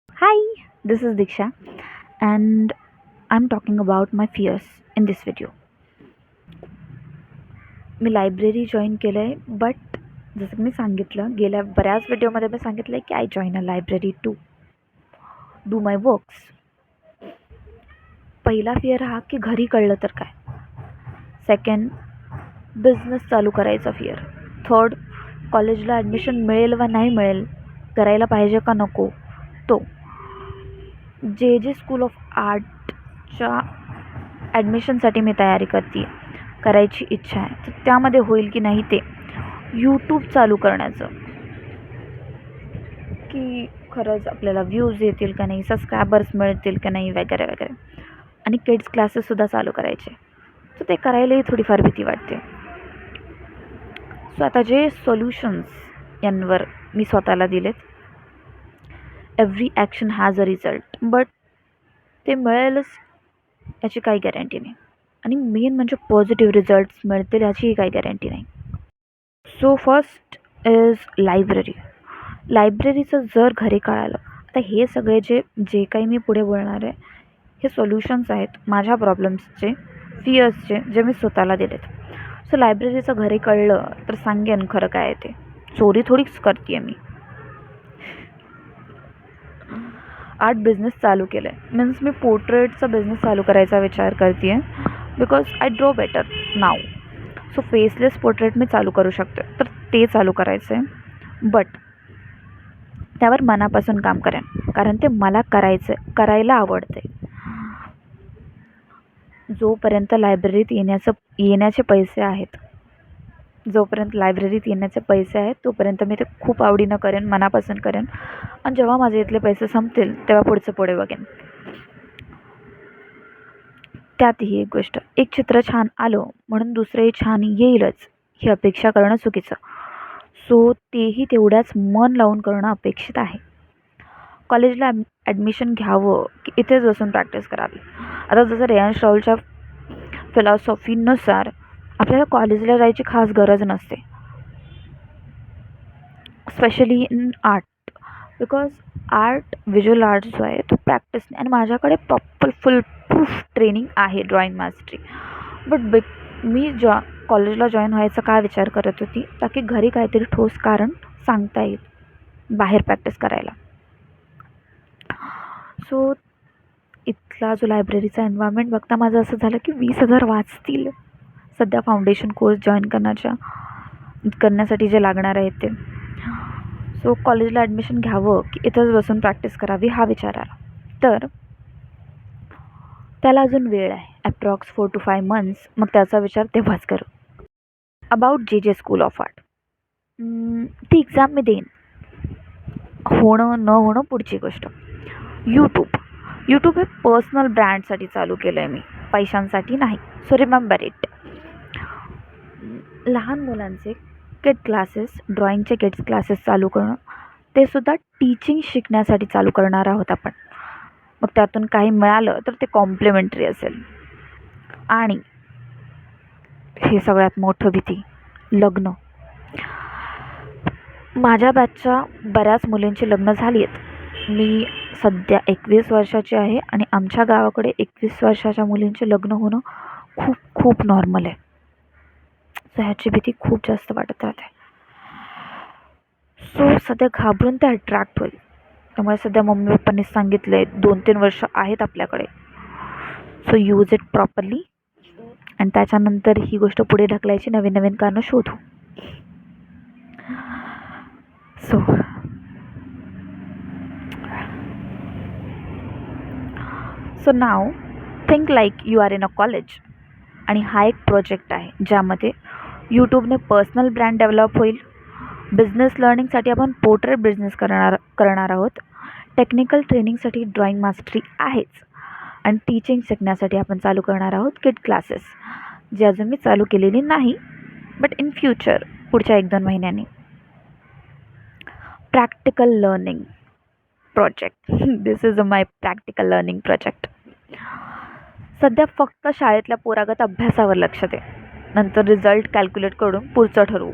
Hi, this is Diksha, and I'm talking about my fears in this video. Me library join केलं आहे, but जसं की मी सांगितलं गेल्या बऱ्याच व्हिडिओमध्ये मी सांगितलं आहे की I join a library to do my works. पहिला फिअर हा की घरी कळलं तर काय. सेकंड, बिझनेस चालू करायचा फिअर. थर्ड, कॉलेजला ॲडमिशन मिळेल वा नाही मिळेल, करायला पाहिजे का नको तो. जे स्कूल ऑफ आर्टच्या ॲडमिशनसाठी मी तयारी करते आहे, करायची इच्छा आहे, तर त्यामध्ये होईल की नाही ते. यूट्यूब चालू करण्याचं की खरंच आपल्याला व्ह्यूज येतील का नाही, सबस्क्रायबर्स मिळतील का नाही, वगैरे वगैरे. आणि किड्स क्लासेससुद्धा चालू करायचे, तर ते करायलाही थोडीफार भीती वाटते. सो आता जे सोल्युशन्स यांवर मी स्वतःला दिलेत. Every action has a result, but ते मिळेलच याची काही गॅरंटी नाही. आणि मेन म्हणजे पॉझिटिव्ह रिझल्ट्स मिळतील याचीही काही गॅरंटी नाही. So first is library. लायब्ररीचं जर घरी कळालं, आता हे सगळे जे काही मी पुढे बोलणार आहे हे सोल्युशन्स आहेत माझ्या प्रॉब्लेम्सचे, फिअर्सचे, जे मी स्वतःला दिलेत. सो लायब्ररीचं घरी कळलं तर सांगेन खरं काय आहे ते. चोरी थोडीच करते आहे मी. आर्ट बिझनेस चालू केलं आहे, मीन्स मी पोर्ट्रेटचा बिझनेस चालू करायचा विचार करते आहे, because I draw better now. So faceless portrait मी चालू करू शकते, तर ते चालू करायचं आहे. बट त्यावर मनापासून काम करेन, कारण ते मला करायला आवडते. जोपर्यंत लायब्ररीत येण्याचे पैसे आहेत, तोपर्यंत मी ते खूप आवडीनं करेन, मनापासून करेन. आणि जेव्हा माझे इथले पैसे संपतील तेव्हा पुढचं पुढे बघेन. त्यातही एक गोष्ट, एक चित्र छान आलं म्हणून दुसरंही छान येईलच ही अपेक्षा करणं चुकीचं. सो तेही तेवढ्याच मन लावून करणं अपेक्षित आहे. कॉलेजला ॲडमिशन घ्यावं की इथेच बसून प्रॅक्टिस करावी. आता जसं रेयांश राहुलच्या फिलॉसॉफीनुसार आपल्याला कॉलेजला जायची खास गरज नसते, specially in art, because visual art जो आहे तो प्रॅक्टिस नाही. आणि माझ्याकडे प्रॉपर फुल प्रूफ ट्रेनिंग आहे ड्रॉइंग मास्टरी. बट मी कॉलेजला जॉईन व्हायचा का विचार करत होती, ताकी घरी काहीतरी ठोस कारण सांगता येईल बाहेर प्रॅक्टिस करायला. सो इथला जो लायब्ररीचा एन्व्हायरमेंट बघता माझं असं झालं की 20,000 वाचतील सध्या फाउंडेशन कोर्स जॉईन करण्यासाठी जे लागणार आहेत ते. सो कॉलेजला ॲडमिशन घ्यावं की इथंच बसून प्रॅक्टिस करावी हा विचार आला. तर त्याला अजून वेळ आहे, ॲप्रॉक्स 4 to 5 months. मग त्याचा विचार तेव्हाच करू. अबाउट जे स्कूल ऑफ आर्ट, ती एक्झाम मी देईन, होणं न होणं पुढची गोष्ट. यूट्यूब हे पर्सनल ब्रँडसाठी चालू केलं आहे मी, पैशांसाठी नाही. So remember it. लहान मुलांचे किड क्लासेस, ड्रॉइंगचे किड्स क्लासेस चालू करणं, ते सुद्धा टीचिंग शिकण्यासाठी चालू करणार आहोत आपण. मग त्यातून काही मिळालं तर ते कॉम्प्लिमेंटरी असेल. आणि हे सगळ्यात मोठं भीती, लग्न. माझ्या बॅचच्या बऱ्याच मुलींची लग्न झाली आहेत. मी सध्या 21 वर्षाची आहे आणि आमच्या गावाकडे 21 वर्षाच्या मुलींचे लग्न होणं खूप खूप नॉर्मल आहे. सो ह्याची भीती खूप जास्त वाटत राहते. सो सध्या घाबरून ते अट्रॅक्ट होईल. त्यामुळे सध्या मम्मी पप्पांनी सांगितलं आहे 2-3 वर्ष आहेत आपल्याकडे, सो यूज इट प्रॉपरली. आणि त्याच्यानंतर ही गोष्ट पुढे ढकलायची, नवीन नवीन कारणं शोधू. So now think like you are in a college. आणि हा एक प्रोजेक्ट आहे ज्यामध्ये यूट्यूबने पर्सनल ब्रँड डेव्हलप होईल. बिझनेस लर्निंगसाठी आपण पोर्ट्रेट बिझनेस करणार आहोत. टेक्निकल ट्रेनिंगसाठी ड्रॉइंग मास्टरी आहेच. आणि टीचिंग शिकण्यासाठी आपण चालू करणार आहोत किड क्लासेस, जे अजून मी चालू केलेली नाही, बट इन फ्युचर पुढच्या 1-2 महिन्यांनी. Practical learning project. This is my practical learning project. सध्या फक्त शाळेतल्या पोरागत अभ्यासावर लक्ष दे, नंतर रिझल्ट कॅल्क्युलेट करून पुढचं ठरवू.